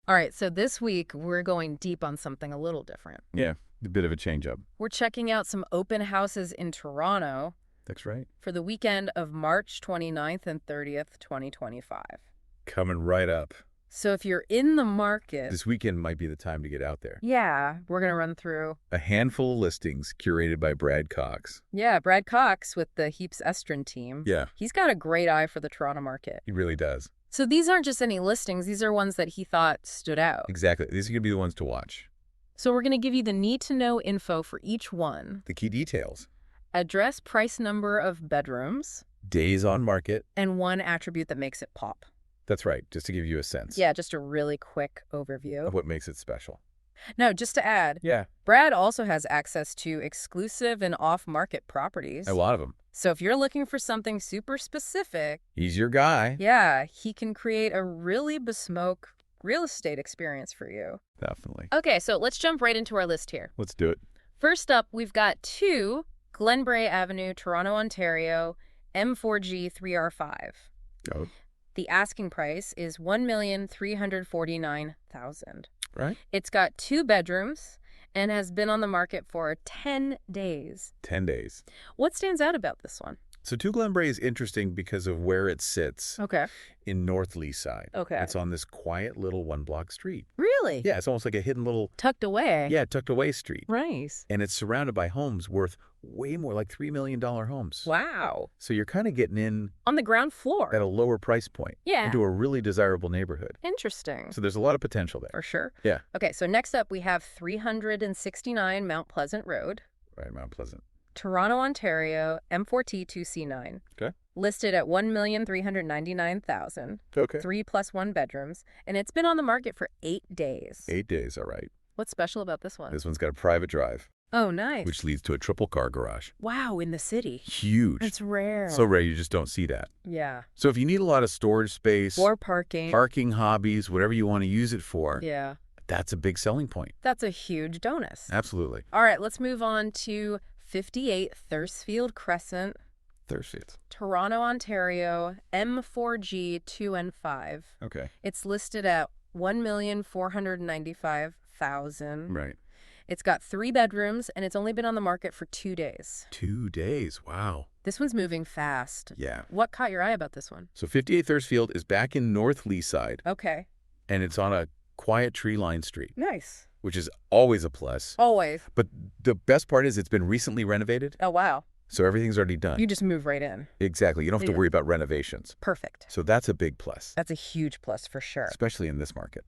All right, so this week we're going deep on something a little different. Yeah, a bit of a change up. We're checking out some open houses in Toronto That's right. for the weekend of March 29th and 30th, 2025. Coming right up. So if you're in the market, This weekend might be the time to get out there. yeah, we're going to run through. A handful of listings curated by Brad Cox. Yeah, Brad Cox with the Heaps Estrin team. Yeah, He's got a great eye for the Toronto market. he really does. So these aren't just any listings. These are ones that he thought stood out. Exactly. These are going to be the ones to watch. So we're going to give you the need-to-know info for each one. The key details. Address, price, number of bedrooms, Days on market. and one attribute that makes it pop. That's right, just to give you a sense Yeah, just a really quick overview. of what makes it special. Now, just to add, Yeah, Brad also has access to exclusive and off-market properties. a lot of them. So if you're looking for something super specific, He's your guy. yeah, he can create a really bespoke real estate experience for you. Definitely. Okay, so let's jump right into our list here. Let's do it. First up, we've got 2 Glenbrae Avenue, Toronto, Ontario, M4G 3R5. Oh, The asking price is $1,349,000. right? It's got 2 bedrooms and has been on the market for 10 days. 10 days. What stands out about this one? So 2 Glenbrae is interesting because of where it sits Okay. in North Leaside. Okay. It's on this quiet little one-block street. Really? Yeah, it's almost like a hidden little, Tucked away. tucked away street. Nice. And it's surrounded by homes worth way more, like $3 million homes. Wow. So you're kind of getting in On the ground floor. at a lower price point Yeah. into a really desirable neighborhood. Interesting. So there's a lot of potential there. For sure. Yeah. Okay, so next up we have 369 Mount Pleasant Road, Right, Mount Pleasant. Toronto, Ontario, M4T2C9. Okay. Listed at $1,399,000. Okay. 3 plus 1 bedrooms, and it's been on the market for 8 days. 8 days, all right. What's special about this one? This one's got a private drive, Oh, nice. which leads to a triple car garage. Wow, in the city. Huge. It's rare. So rare, you just don't see that. Yeah. So if you need a lot of storage space, Or parking. parking, hobbies, whatever you want to use it for, Yeah. that's a big selling point. That's a huge bonus. Absolutely. All right, let's move on to 58 Thursfield Crescent, Thursfield. Toronto, Ontario, M4G 2N5. Okay. It's listed at $1,495,000. Right. It's got 3 bedrooms, and it's only been on the market for 2 days. 2 days. Wow. This one's moving fast. Yeah. What caught your eye about this one? So 58 Thursfield is back in North Leaside, Okay. and it's on a quiet tree-lined street, Nice. which is always a plus. Always. But the best part is it's been recently renovated, Oh, wow. so everything's already done. You just move right in. Exactly. You don't have to Yeah. worry about renovations. Perfect. So that's a big plus, That's a huge plus for sure. especially in this market.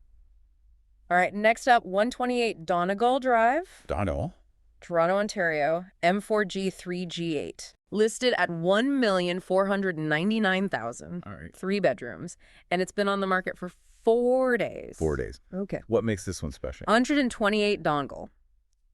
All right, next up, 128 Donegal Drive, Donald. Toronto, Ontario, M4G 3G8. Listed at $1,499,000. All right. 3 bedrooms, and it's been on the market for 4 days. 4 days. Okay. What makes this one special? 128 Donegal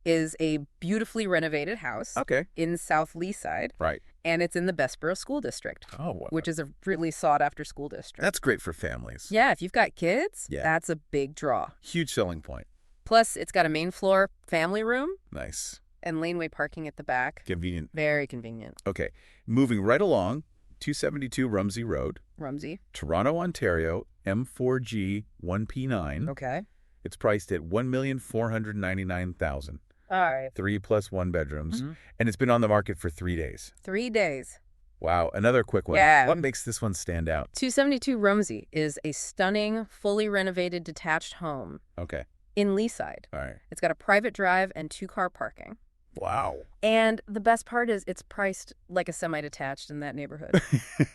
is a beautifully renovated house Okay. in South Leaside, Right. and it's in the Bessborough School District, Oh, wow. which is a really sought-after school district. That's great for families. Yeah, if you've got kids, Yeah. that's a big draw. Huge selling point. Plus, it's got a main floor family room Nice. and laneway parking at the back. Convenient. Very convenient. Okay. Moving right along, 272 Rumsey Road, Rumsey. Toronto, Ontario, M4G 1P9. Okay. It's priced at $1,499,000. All right. 3 plus 1 bedrooms. Mhm. And it's been on the market for 3 days. 3 days. Wow. Another quick one. Yeah. What makes this one stand out? 272 Rumsey is a stunning, fully renovated detached home Okay. in Leaside. All right. It's got a private drive and 2-car parking. Wow. And the best part is it's priced like a semi-detached in that neighborhood.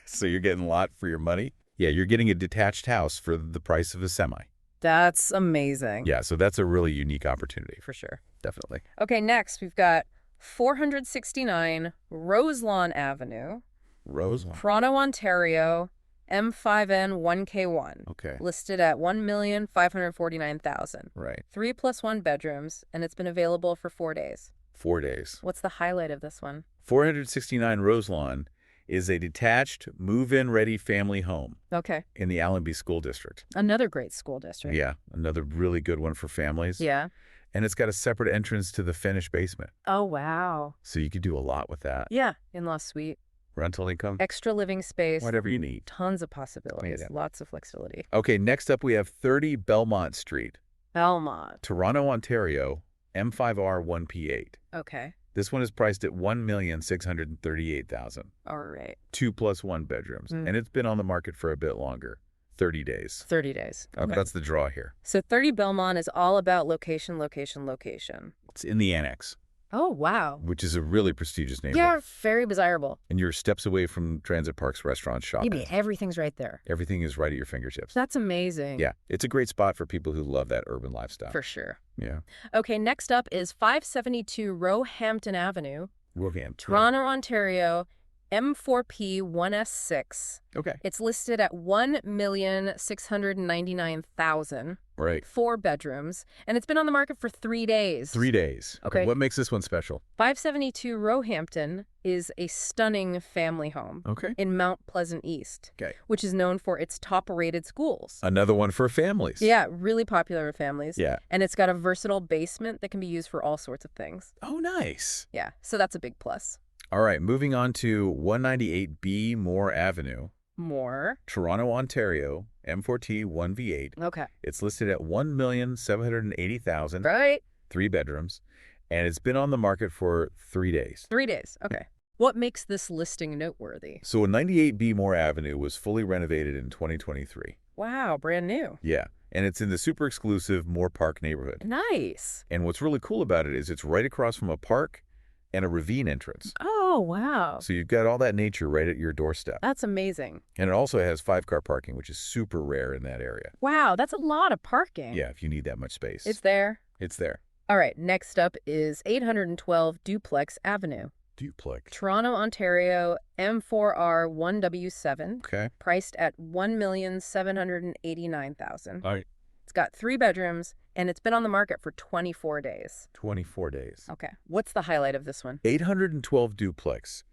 So you're getting a lot for your money? Yeah, you're getting a detached house for the price of a semi. That's amazing. Yeah, so that's a really unique opportunity. For sure. Definitely. Okay, next we've got 469 Roselawn Avenue, Roselawn. Toronto, Ontario, M5N 1K1. Okay. Listed at $1,549,000. Right. 3 plus 1 bedrooms, and it's been available for 4 days. 4 days. What's the highlight of this one? 469 Roselawn is a detached, move-in ready family home Okay. in the Allenby School District. Another great school district. Yeah, another really good one for families. Yeah. And it's got a separate entrance to the finished basement. Oh, wow. So you could do a lot with that. Yeah. In-law suite. rental income, Extra living space. whatever you need. Tons of possibilities. Yeah. Lots of flexibility. Okay, next up we have 30 Belmont Street, Belmont. Toronto, Ontario, M5R 1P8. Okay. This one is priced at $1,638,000. All right. 2+1 bedrooms. Mm. And it's been on the market for a bit longer, 30 days. 30 days. Okay. That's the draw here. So 30 Belmont is all about location, location, location. It's in the Annex, Oh, wow. which is a really prestigious neighborhood. Yeah, very desirable. And you're steps away from Transit Parks, restaurants, You shopping. mean everything's right there. Everything is right at your fingertips. That's amazing. Yeah, it's a great spot for people who love that urban lifestyle. For sure. Yeah. Okay, next up is 572 Roehampton Avenue, Roehampton. Toronto, Ontario, M4P 1S6. Okay. It's listed at $1,699,000, Right. 4 bedrooms, and it's been on the market for 3 days. 3 days. Okay. What makes this one special? 572 Roehampton is a stunning family home Okay. in Mount Pleasant East, Okay. which is known for its top-rated schools. Another one for families. Yeah, really popular with families. Yeah. And it's got a versatile basement that can be used for all sorts of things. Oh, nice. Yeah, so that's a big plus. All right, moving on to 198B Moore Avenue, More. Toronto, Ontario, M4T 1V8. Okay. It's listed at $1,780,000, Right. 3 bedrooms, and it's been on the market for 3 days. 3 days. Okay. What makes this listing noteworthy? So 98B Moore Avenue was fully renovated in 2023. Wow, brand new. Yeah, and it's in the super exclusive Moore Park neighborhood. Nice. And what's really cool about it is it's right across from a park and a ravine entrance. Oh, wow. So you've got all that nature right at your doorstep. That's amazing. And it also has 5-car parking, which is super rare in that area. Wow, that's a lot of parking. Yeah, if you need that much space. It's there. It's there. All right, next up is 812 Duplex Avenue, Duplex. Toronto, Ontario, M4R 1W7, Okay. priced at $1,789,000. All right. It's got 3 bedrooms, and it's been on the market for 24 days. 24 days. Okay. What's the highlight of this one? 812 Duplex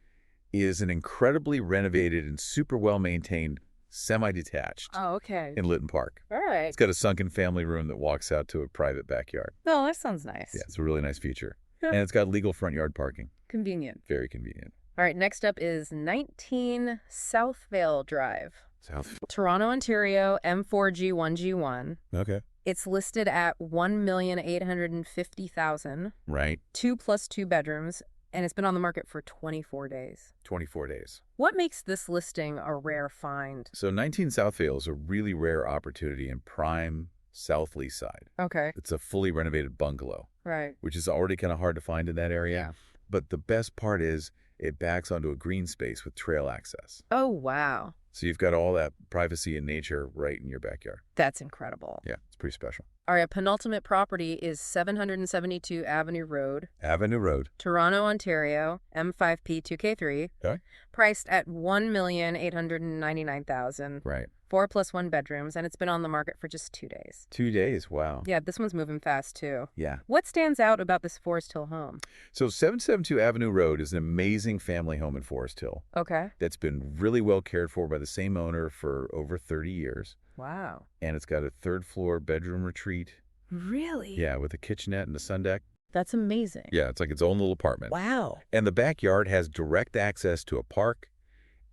is an incredibly renovated and super well-maintained semi-detached Oh, okay. in Lytton Park. All right. It's got a sunken family room that walks out to a private backyard. Oh, that sounds nice. Yeah, it's a really nice feature. Yeah. And it's got legal front yard parking. Convenient. Very convenient. All right, next up is 19 Southvale Drive, South. Toronto, Ontario, M4G1G1. Okay. It's listed at $1,850,000, Right. 2 plus 2 bedrooms, and it's been on the market for 24 days. 24 days. What makes this listing a rare find? So 19 Southvale is a really rare opportunity in prime South Lee side. Okay. It's a fully renovated bungalow, Right. which is already kind of hard to find in that area. Yeah. But the best part is it backs onto a green space with trail access. Oh, wow. So you've got all that privacy and nature right in your backyard. That's incredible. Yeah, it's pretty special. All right, penultimate property is 772 Avenue Road, Avenue Road. Toronto, Ontario, M5P2K3, Okay. priced at $1,899,000, Right. 4 plus 1 bedrooms, and it's been on the market for just 2 days. 2 days. Wow. Yeah, this one's moving fast, too. Yeah. What stands out about this Forest Hill home? So 772 Avenue Road is an amazing family home in Forest Hill Okay. that's been really well cared for by the same owner for over 30 years. Wow. And it's got a 3rd floor bedroom retreat. Really? Yeah, with a kitchenette and a sun deck. That's amazing. Yeah, it's like its own little apartment. Wow. And the backyard has direct access to a park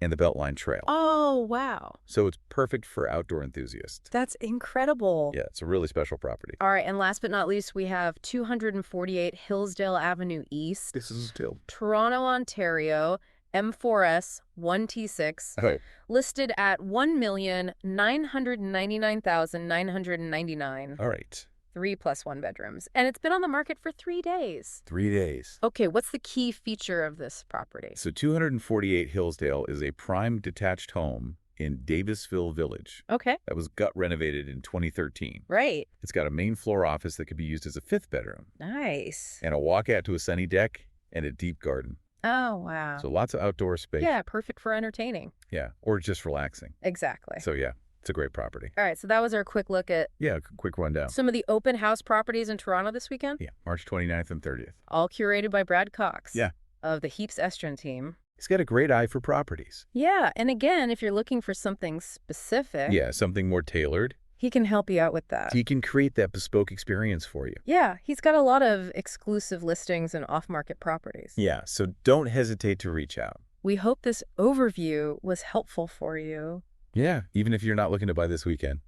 and the Beltline Trail. Oh, wow. So it's perfect for outdoor enthusiasts. That's incredible. Yeah, it's a really special property. All right, and last but not least, we have 248 Hillsdale Avenue East, This is still. Toronto, Ontario, M4S 1T6, Okay. listed at $1,999,999, All right. 3 plus 1 bedrooms, and it's been on the market for 3 days. 3 days. Okay, what's the key feature of this property? So 248 Hillsdale is a prime detached home in Davisville Village Okay, that was gut renovated in 2013. right. It's got a main floor office that could be used as a 5th bedroom Nice. and a walkout to a sunny deck and a deep garden. Oh, wow. So lots of outdoor space. Yeah, perfect for entertaining. Yeah, or just relaxing. Exactly. So yeah, it's a great property. All right, so that was our quick look at Yeah, quick rundown. some of the open house properties in Toronto this weekend, Yeah, March 29th and 30th. all curated by Brad Cox Yeah. of the Heaps Estrin team. He's got a great eye for properties. Yeah, and again, if you're looking for something specific, Yeah, something more tailored. he can help you out with that. He can create that bespoke experience for you. Yeah, he's got a lot of exclusive listings and off-market properties. Yeah, so don't hesitate to reach out. We hope this overview was helpful for you. Yeah, even if you're not looking to buy this weekend.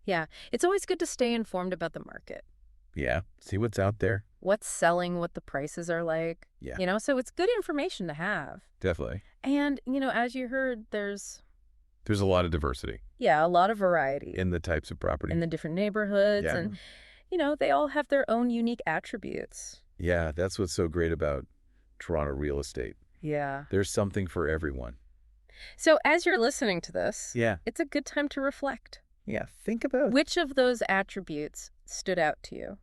Yeah, it's always good to stay informed about the market. Yeah, see what's out there. What's selling, what the prices are like. Yeah. So it's good information to have. Definitely. And, as you heard, there's, There's a lot of diversity a lot of variety in the types of property. in the different neighborhoods. Yeah. And, they all have their own unique attributes. Yeah, that's what's so great about Toronto real estate. Yeah. There's something for everyone. So as you're listening to this, Yeah. it's a good time to reflect. Yeah, think about. Which of those attributes stood out to you?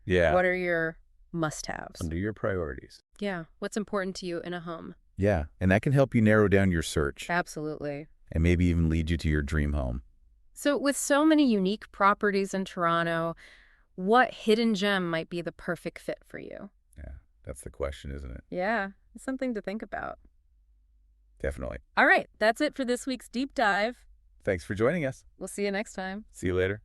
Yeah. What are your must-haves? Under your priorities. Yeah. What's important to you in a home? Yeah, and that can help you narrow down your search Absolutely. and maybe even lead you to your dream home. So with so many unique properties in Toronto, what hidden gem might be the perfect fit for you? Yeah, that's the question, isn't it? Yeah, it's something to think about. Definitely. All right, that's it for this week's deep dive. Thanks for joining us. We'll see you next time. See you later.